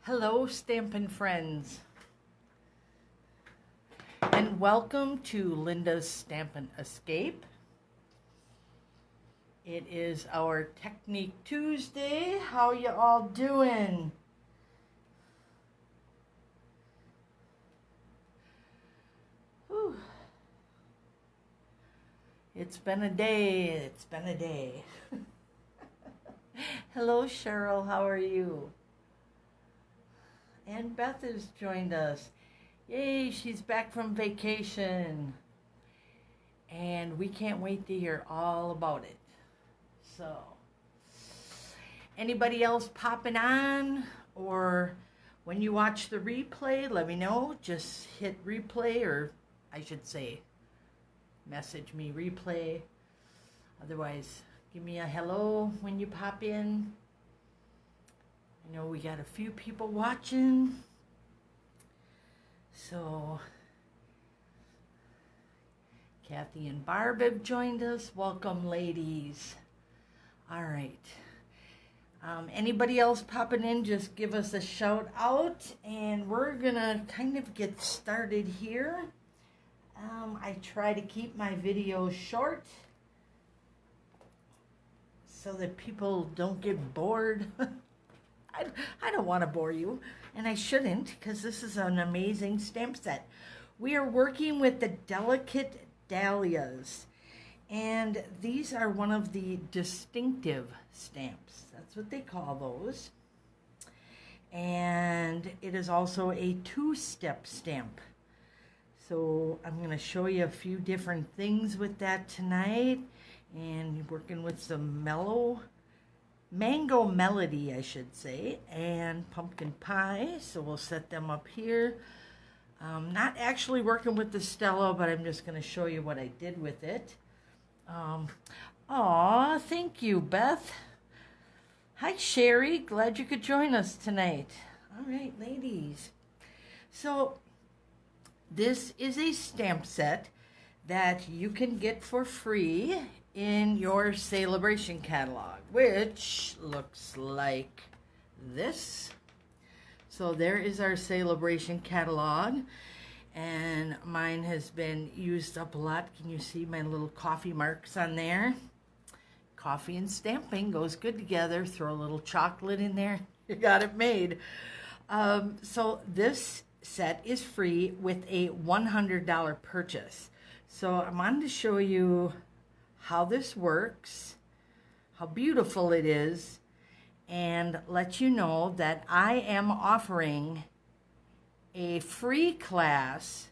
Hello, Stampin' Friends, and welcome to Linda's Stampin' Escape. It is our Technique Tuesday. How you all doing? Whew. It's been a day. Hello, Cheryl. How are you? And Beth has joined us. Yay, she's back from vacation. And we can't wait to hear all about it. So, anybody else popping on? Or when you watch the replay, let me know. Just hit replay, or I should say, message me replay. Otherwise, give me a hello when you pop in. I know we got a few people watching. So, Kathy and Barb have joined us. Welcome, ladies. All right. Anybody else popping in, just give us a shout out. And we're going to kind of get started here. I try to keep my videos short so that people don't get bored. I don't want to bore you, and I shouldn't, because this is an amazing stamp set. We are working with the Delicate Dahlias, and these are one of the distinctive stamps. That's what they call those. And it is also a two-step stamp. So I'm going to show you a few different things with that tonight, and working with some mango melody, I should say, and pumpkin pie. So we'll set them up here. Not actually working with the Stella, but I'm just going to show you what I did with it. Aw, thank you, Beth. Hi, Sherry. Glad you could join us tonight. All right, ladies. So this is a stamp set that you can get for free in your Celebration catalog, which looks like this. So there is our Celebration catalog, and mine has been used up a lot. Can you see my little coffee marks on there? Coffee and stamping goes good together. Throw a little chocolate in there, you got it made. So this set is free with a $100 purchase. So I wanted to show you how this works, how beautiful it is, and let you know that I am offering a free class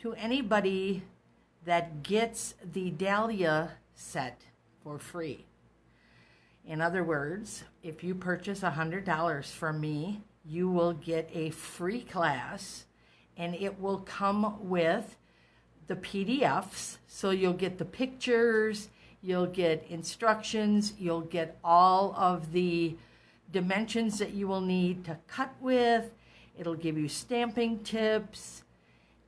to anybody that gets the Dahlia set for free. In other words, if you purchase $100 from me, you will get a free class, and it will come with the PDFs, so you'll get the pictures, you'll get instructions, you'll get all of the dimensions that you will need to cut with. It'll give you stamping tips,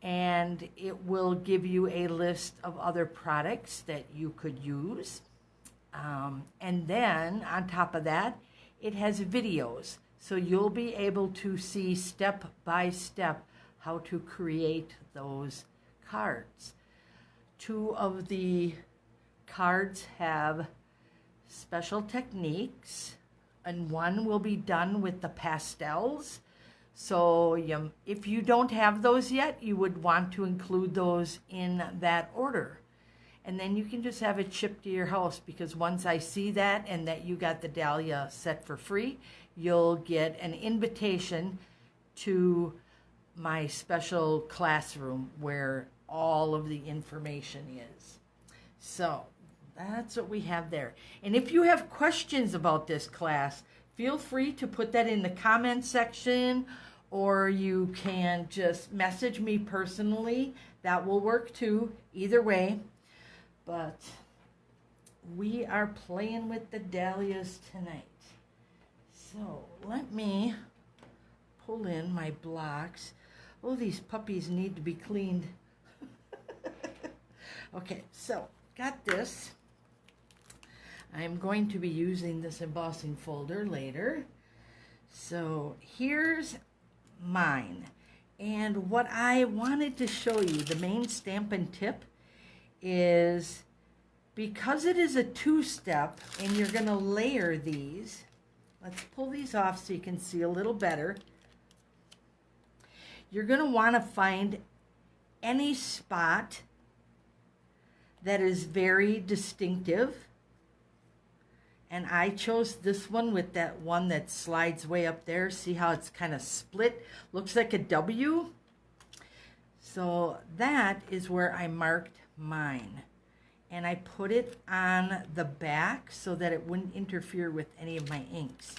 and it will give you a list of other products that you could use. And then on top of that, it has videos, so you'll be able to see step by step how to create those cards. Two of the cards have special techniques, and one will be done with the pastels. So if you don't have those yet, you would want to include those in that order. And then you can just have it shipped to your house, because once I see that and that you got the Dahlia set for free, you'll get an invitation to my special classroom where all of the information is. So that's what we have there. And if you have questions about this class, feel free to put that in the comment section, or you can just message me personally. That will work too, either way. But we are playing with the Dahlias tonight. So let me pull in my blocks. Oh, these puppies need to be cleaned. Okay, so got this. I'm going to be using this embossing folder later. So here's mine. And what I wanted to show you, the main Stampin' tip, is because it is a two-step and you're going to layer these. Let's pull these off so you can see a little better. You're going to want to find any spot that is very distinctive. And I chose this one with that one that slides way up there. See how it's kind of split? Looks like a W. So that is where I marked mine. And I put it on the back so that it wouldn't interfere with any of my inks.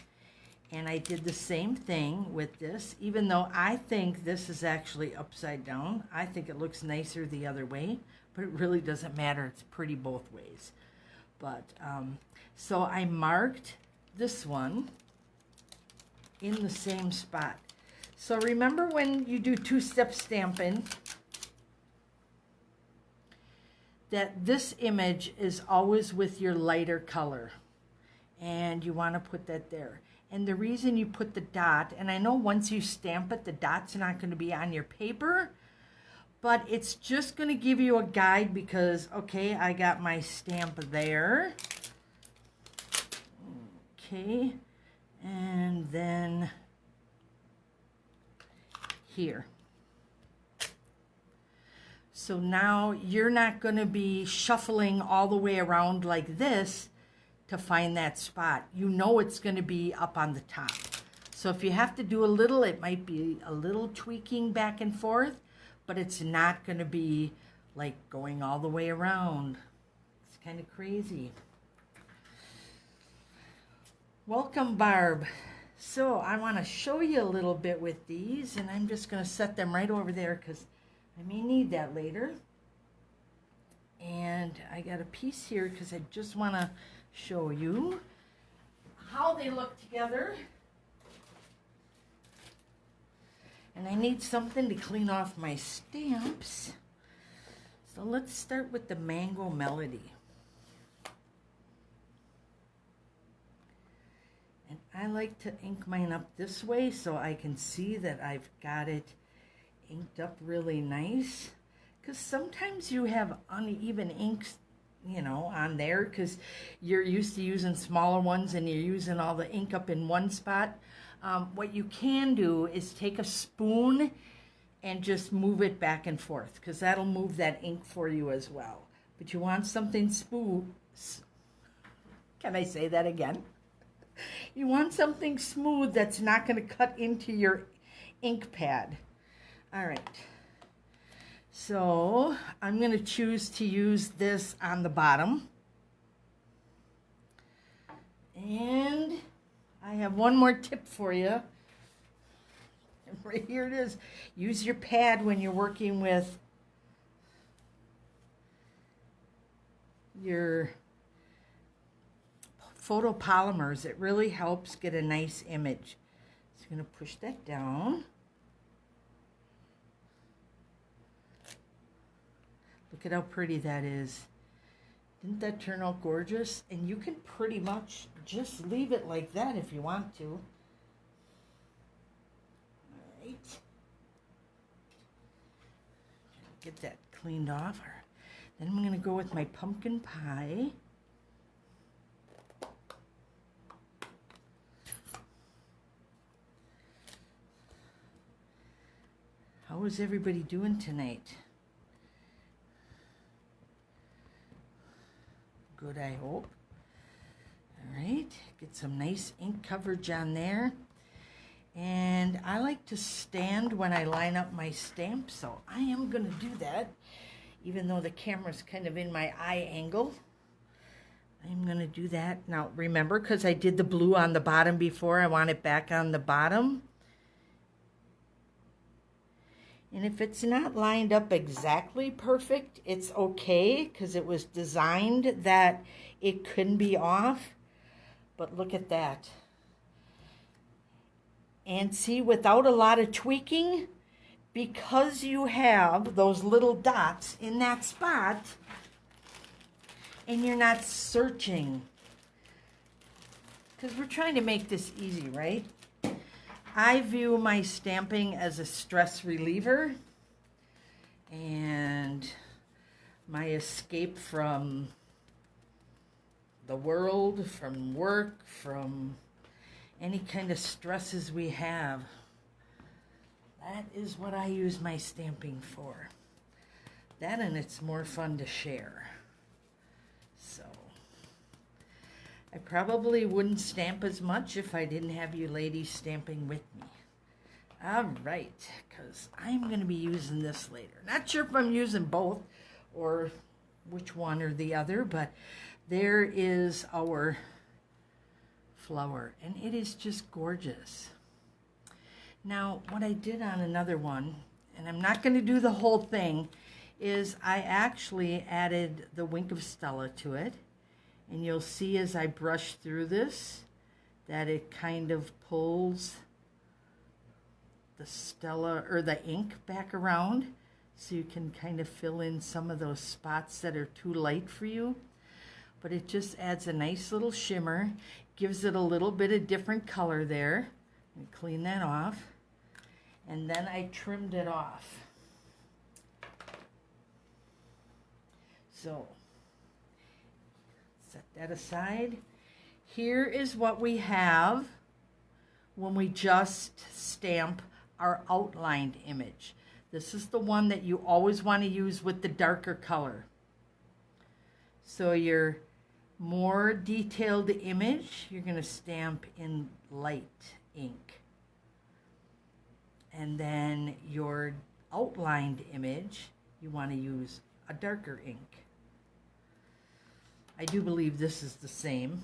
And I did the same thing with this, even though I think this is actually upside down. I think it looks nicer the other way, but it really doesn't matter. It's pretty both ways. But so I marked this one in the same spot. So remember when you do two-step stamping, that this image is always with your lighter color. And you want to put that there. And the reason you put the dot, and I know once you stamp it, the dot's not going to be on your paper, but it's just going to give you a guide because, okay, I got my stamp there. Okay, and then here. So now you're not going to be shuffling all the way around like this to find that spot. You know it's going to be up on the top. So if you have to do a little, it might be a little tweaking back and forth, but it's not going to be like going all the way around. It's kind of crazy. Welcome, Barb. So I want to show you a little bit with these, and I'm just going to set them right over there because I may need that later. And I got a piece here because I just want to show you how they look together. And I need something to clean off my stamps. So let's start with the Mango Melody. And I like to ink mine up this way so I can see that I've got it inked up really nice. Because sometimes you have uneven inks, you know, on there because you're used to using smaller ones and you're using all the ink up in one spot. What you can do is take a spoon and just move it back and forth because that'll move that ink for you as well. But you want something smooth. Can I say that again? You want something smooth that's not going to cut into your ink pad. All right. So I'm going to choose to use this on the bottom. And I have one more tip for you. Right here it is. Use your pad when you're working with your photopolymers. It really helps get a nice image. So I'm going to push that down. Look at how pretty that is. Didn't that turn out gorgeous? And you can pretty much just leave it like that if you want to. All right. Get that cleaned off. Then I'm going to go with my pumpkin pie. How is everybody doing tonight? Good, I hope. All right, get some nice ink coverage on there. And I like to stand when I line up my stamp, so I am going to do that, even though the camera's kind of in my eye angle. I'm going to do that. Now, remember, because I did the blue on the bottom before, I want it back on the bottom. And if it's not lined up exactly perfect, it's okay because it was designed that it couldn't be off. But look at that. And see, without a lot of tweaking, because you have those little dots in that spot and you're not searching. Because we're trying to make this easy, right? I view my stamping as a stress reliever and my escape from the world, from work, from any kind of stresses we have. That is what I use my stamping for. That, and it's more fun to share. So I probably wouldn't stamp as much if I didn't have you ladies stamping with me. All right, because I'm going to be using this later. Not sure if I'm using both or which one or the other, but there is our flower, and it is just gorgeous. Now, what I did on another one, and I'm not going to do the whole thing, is I actually added the Wink of Stella to it. And you'll see as I brush through this that it kind of pulls the Stella or the ink back around, so you can kind of fill in some of those spots that are too light for you. But it just adds a nice little shimmer, gives it a little bit of different color there. And clean that off. And then I trimmed it off. So set that aside. Here is what we have when we just stamp our outlined image. This is the one that you always want to use with the darker color. So your more detailed image, you're going to stamp in light ink. And then your outlined image, you want to use a darker ink. I do believe this is the same.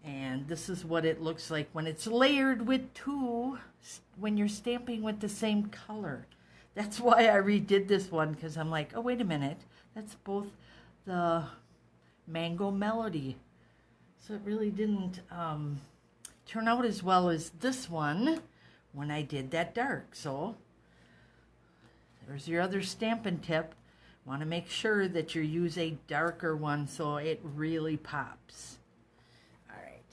And this is what it looks like when it's layered with two, when you're stamping with the same color. That's why I redid this one, because I'm like, oh, wait a minute. That's both the Mango Melody. So it really didn't turn out as well as this one when I did that dark. So there's your other stamping tip. Want to make sure that you use a darker one so it really pops. All right.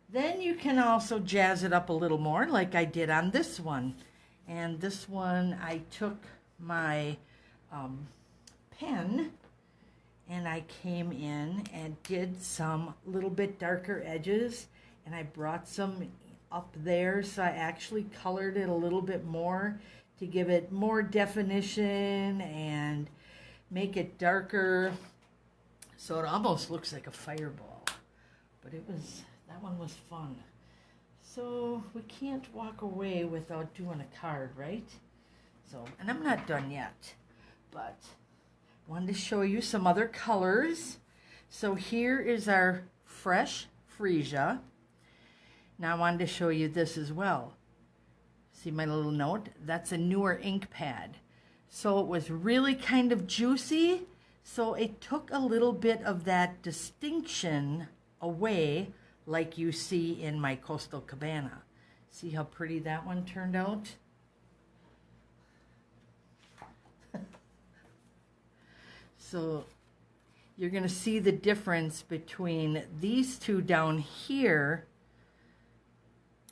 Then you can also jazz it up a little more like I did on this one. And this one I took my pen and I came in and did some little bit darker edges, and I brought some up there, so I actually colored it a little bit more to give it more definition and make it darker, so it almost looks like a fireball. But that one was fun. So we can't walk away without doing a card, right? So, and I'm not done yet, but wanted to show you some other colors. So here is our fresh freesia. Now I wanted to show you this as well. See my little note? That's a newer ink pad. So it was really kind of juicy, so it took a little bit of that distinction away, like you see in my Coastal Cabana. See how pretty that one turned out? So you're going to see the difference between these two down here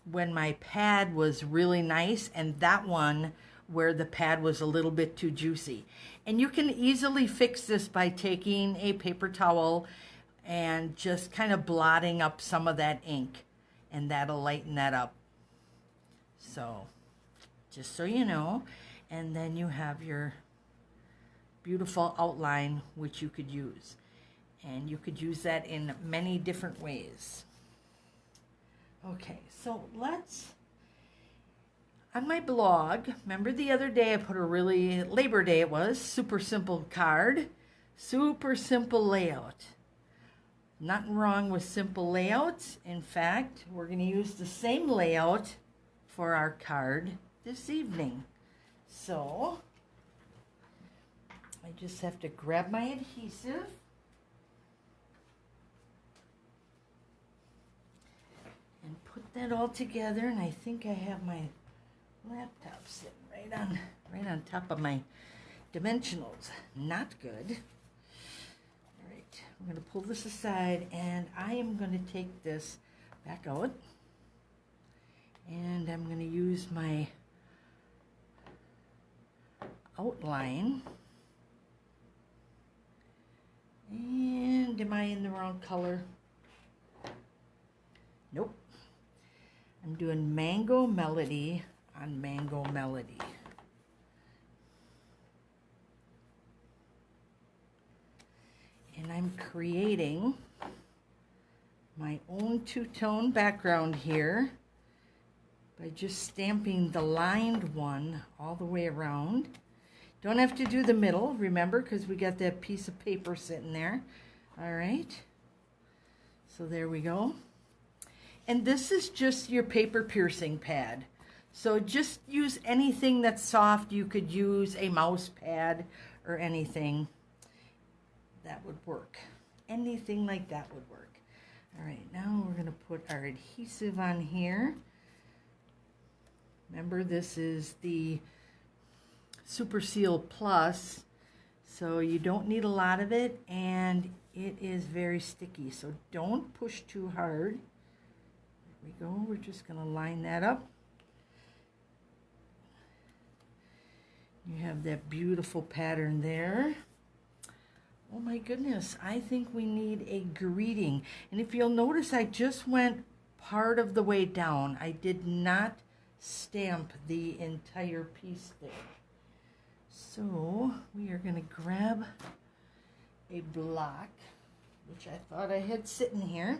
when my pad was really nice, and that one where the pad was a little bit too juicy. And you can easily fix this by taking a paper towel and just kind of blotting up some of that ink, and that'll lighten that up. So just so you know. And then you have your beautiful outline, which you could use. And you could use that in many different ways. Okay, so let's, on my blog, remember the other day I put a really, Labor Day it was, super simple card, super simple layout. Nothing wrong with simple layouts. In fact, we're going to use the same layout for our card this evening. So I just have to grab my adhesive. And put that all together, and I think I have my laptop sitting right on top of my dimensionals. Not good. All right, I'm going to pull this aside, and I am going to take this back out. And I'm going to use my outline. And am I in the wrong color? Nope. I'm doing Mango Melody on Mango Melody. And I'm creating my own two-tone background here by just stamping the lined one all the way around. Don't have to do the middle, remember, because we got that piece of paper sitting there. All right. So there we go. And this is just your paper piercing pad. So just use anything that's soft. You could use a mouse pad or anything. That would work. Anything like that would work. All right, now we're going to put our adhesive on here. Remember, this is the Super Seal Plus, so you don't need a lot of it, and it is very sticky, so don't push too hard. There we go. We're just going to line that up. You have that beautiful pattern there. Oh my goodness, I think we need a greeting. And if you'll notice, I just went part of the way down. I did not stamp the entire piece there. So we are going to grab a block, which I thought I had sitting here,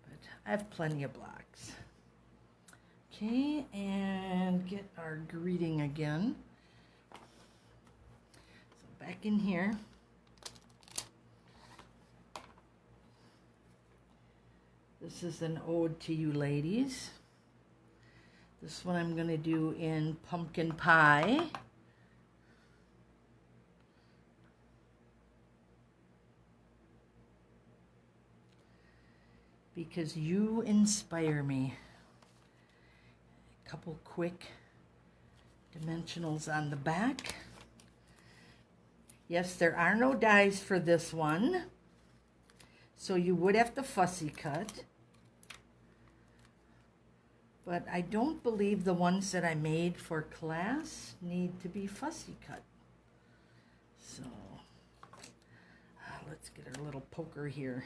but I have plenty of blocks. Okay, and get our greeting again. So back in here. This is an ode to you ladies. This one I'm going to do in pumpkin pie. Because you inspire me. A couple quick dimensionals on the back. Yes, there are no dies for this one, so you would have to fussy cut. But I don't believe the ones that I made for class need to be fussy cut. So let's get our little poker here.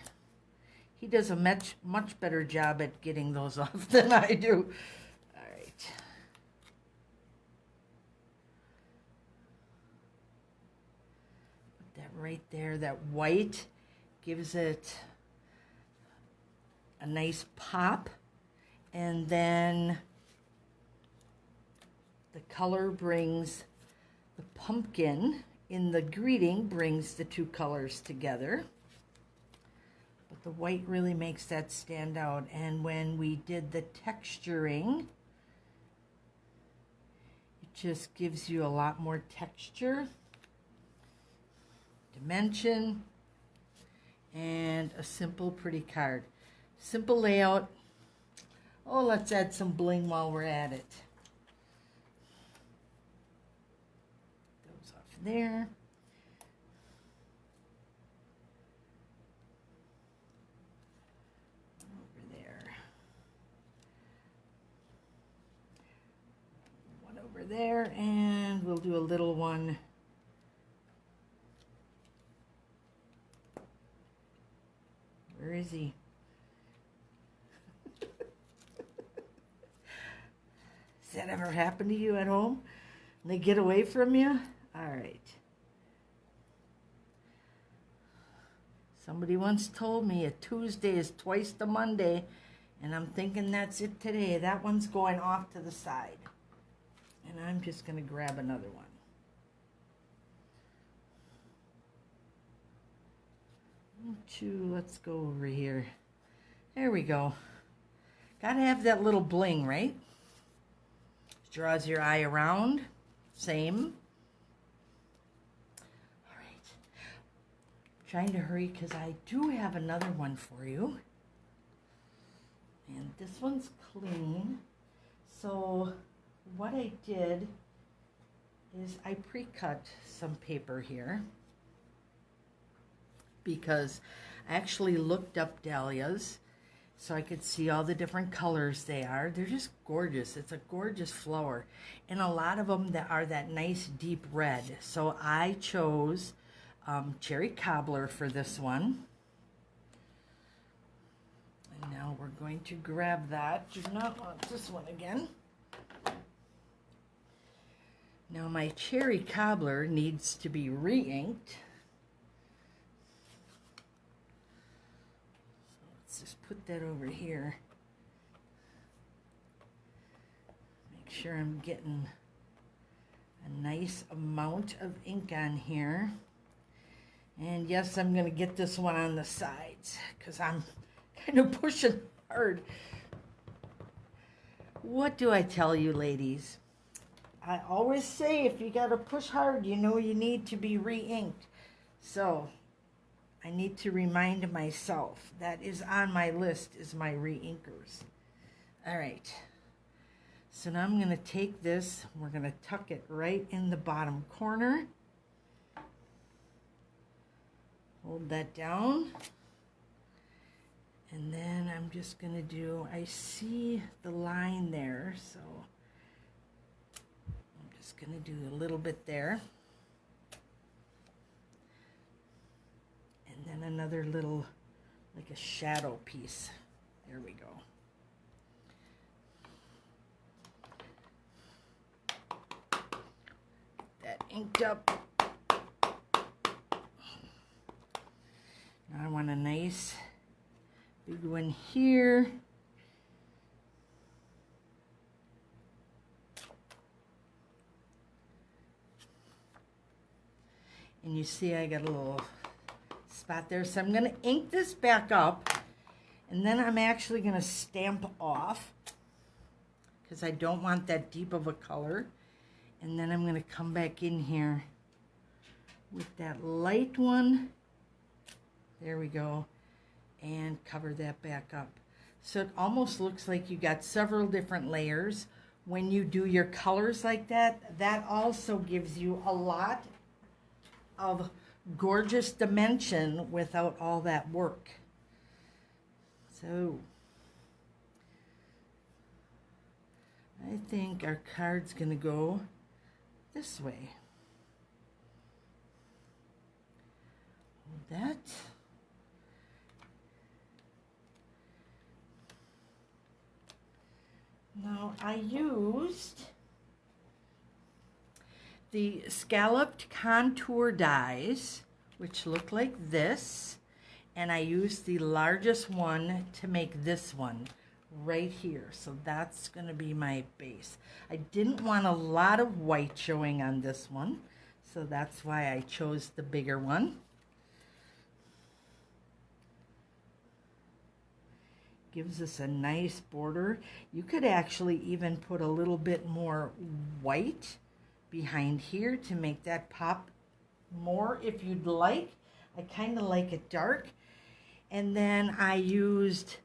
He does a much better job at getting those off than I do. All right. Put that right there. That white gives it a nice pop. And then the color brings the pumpkin in the greeting, brings the two colors together. But the white really makes that stand out. And when we did the texturing, it just gives you a lot more texture, dimension, and a simple, pretty card. Simple layout. Oh, let's add some bling while we're at it. Those off there. Over there. One over there, and we'll do a little one. Where is he? Has that ever happened to you at home? And they get away from you? All right. Somebody once told me a Tuesday is twice the Monday, and I'm thinking that's it today. That one's going off to the side. And I'm just going to grab another one. Let's go over here. There we go. Gotta have that little bling, right? Draws your eye around. Same. All right. Trying to hurry because I do have another one for you. And this one's clean. So what I did is I pre-cut some paper here because I actually looked up dahlias so I could see all the different colors they are. They're just gorgeous. It's a gorgeous flower. And a lot of them that are that nice deep red. So I chose cherry cobbler for this one. And now we're going to grab that. Do not want this one again. Now my cherry cobbler needs to be re-inked. So let's just put that over here. Make sure I'm getting a nice amount of ink on here. And yes, I'm going to get this one on the sides because I'm kind of pushing hard. What do I tell you, ladies? I always say if you got to push hard, you know you need to be re-inked. So I need to remind myself that is on my list is my re-inkers. All right. So now I'm going to take this, we're going to tuck it right in the bottom corner. Hold that down. And then I'm just going to do, I see the line there, so I'm just going to do a little bit there. And then another little, like a shadow piece. There we go. That inked up. Now I want a nice big one here. And you see I got a little spot there. So I'm going to ink this back up. And then I'm actually going to stamp off because I don't want that deep of a color. And then I'm going to come back in here with that light one. There we go. And cover that back up. So it almost looks like you got several different layers. When you do your colors like that, that also gives you a lot of gorgeous dimension without all that work. So I think our card's going to go this way. Hold that. Now I used the scalloped contour dies, which look like this, and I used the largest one to make this one right here. So that's going to be my base. I didn't want a lot of white showing on this one, so that's why I chose the bigger one. Gives us a nice border. You could actually even put a little bit more white behind here to make that pop more if you'd like. I kind of like it dark. And then I used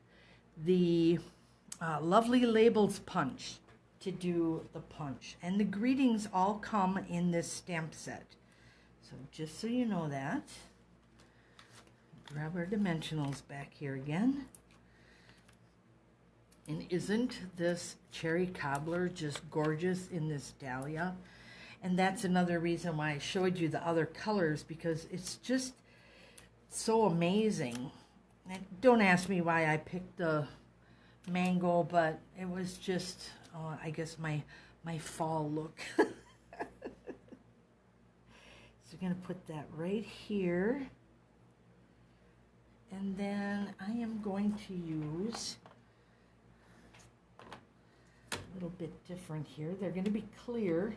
the Lovely Labels punch to do the punch. And the greetings all come in this stamp set. So just so you know that. Grab our dimensionals back here again. And isn't this cherry cobbler just gorgeous in this dahlia? And that's another reason why I showed you the other colors, because it's just so amazing. And don't ask me why I picked the mango, but it was just, I guess my fall look. So I'm going to put that right here. And then I am going to use a little bit different here. They're going to be clear.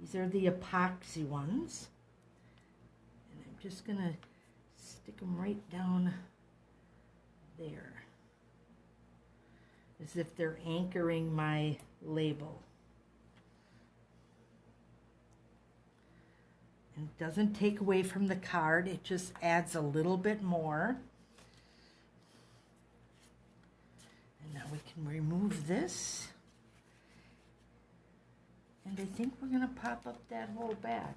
These are the epoxy ones. And I'm just going to stick them right down there, as if they're anchoring my label. And it doesn't take away from the card, it just adds a little bit more. And now we can remove this. And I think we're going to pop up that whole back.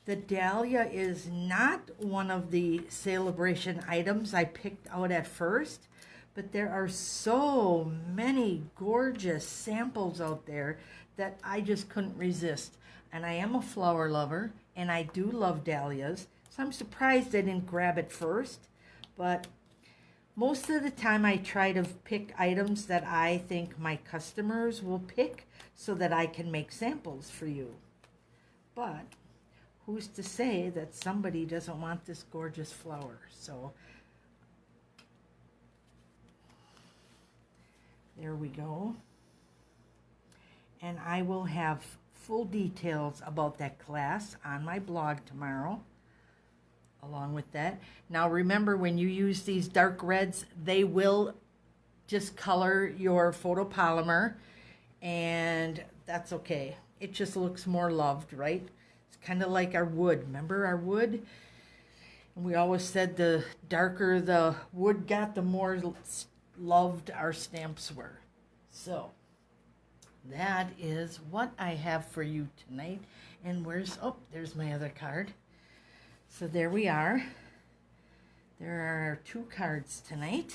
The dahlia is not one of the celebration items I picked out at first, but there are so many gorgeous samples out there that I just couldn't resist. And I am a flower lover, and I do love dahlias, so I'm surprised I didn't grab it first. But most of the time I try to pick items that I think my customers will pick so that I can make samples for you. But who's to say that somebody doesn't want this gorgeous flower? So there we go. And I will have full details about that class on my blog tomorrow. Along with that. Now remember, when you use these dark reds, they will discolor your photopolymer, and that's okay. It just looks more loved, right? It's kind of like our wood. Remember our wood? And we always said the darker the wood got, the more loved our stamps were. So that is what I have for you tonight. And there's my other card. So there we are. There are 2 cards tonight.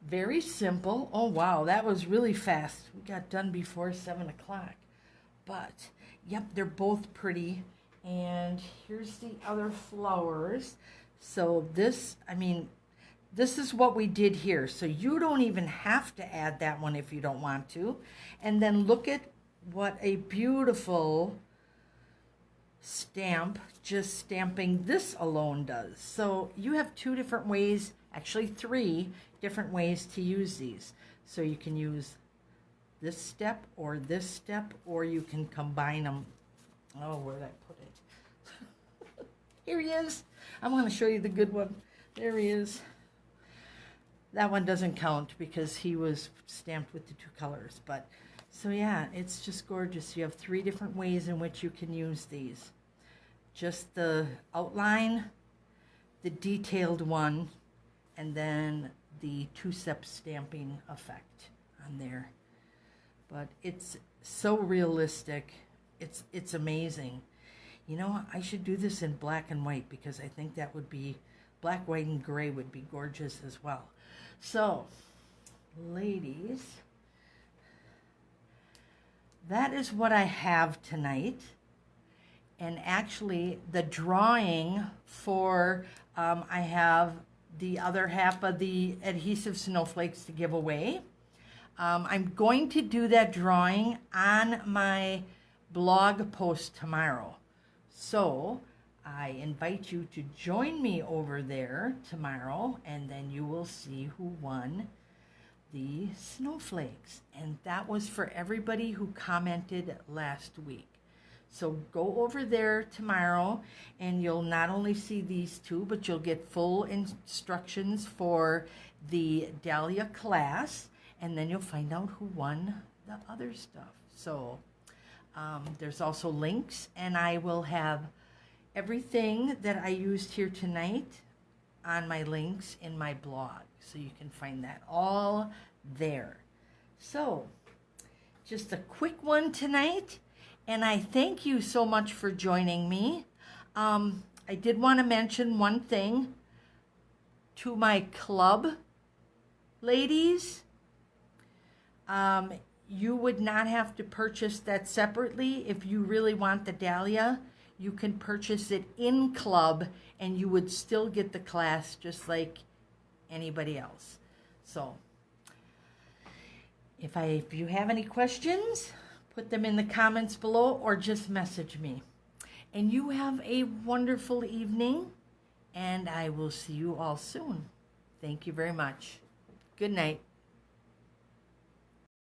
Very simple. Oh, wow, that was really fast. We got done before 7 o'clock. But, yep, they're both pretty. And here's the other flowers. So this is what we did here. So you don't even have to add that one if you don't want to. And then look at what a beautiful stamp just stamping this alone does. So you have 2 different ways, actually 3 different ways to use these. So you can use this step, or you can combine them. Oh, where did I put it? Here he is. I want to show you the good one. There he is. That one doesn't count because he was stamped with the 2 colors. But so yeah, it's just gorgeous. You have 3 different ways in which you can use these. Just the outline, the detailed one, and then the 2-step stamping effect on there. But it's so realistic. It's amazing. You know, I should do this in black and white because I think that would be, black, white, and gray would be gorgeous as well. So, ladies, that is what I have tonight. And actually, the drawing for, I have the other half of the adhesive snowflakes to give away. I'm going to do that drawing on my blog post tomorrow. So I invite you to join me over there tomorrow, and then you will see who won the snowflakes. And that was for everybody who commented last week. So go over there tomorrow, and you'll not only see these 2, but you'll get full instructions for the Dahlia class, and then you'll find out who won the other stuff. So there's also links, and I will have everything that I used here tonight on my links in my blog. So you can find that all there. So just a quick one tonight. And I thank you so much for joining me. I did want to mention one thing to my club ladies. You would not have to purchase that separately. If you really want the dahlia, you can purchase it in club, and you would still get the class just like anybody else. So if you have any questions, put them in the comments below or just message me. And you have a wonderful evening, and I will see you all soon. Thank you very much. Good night.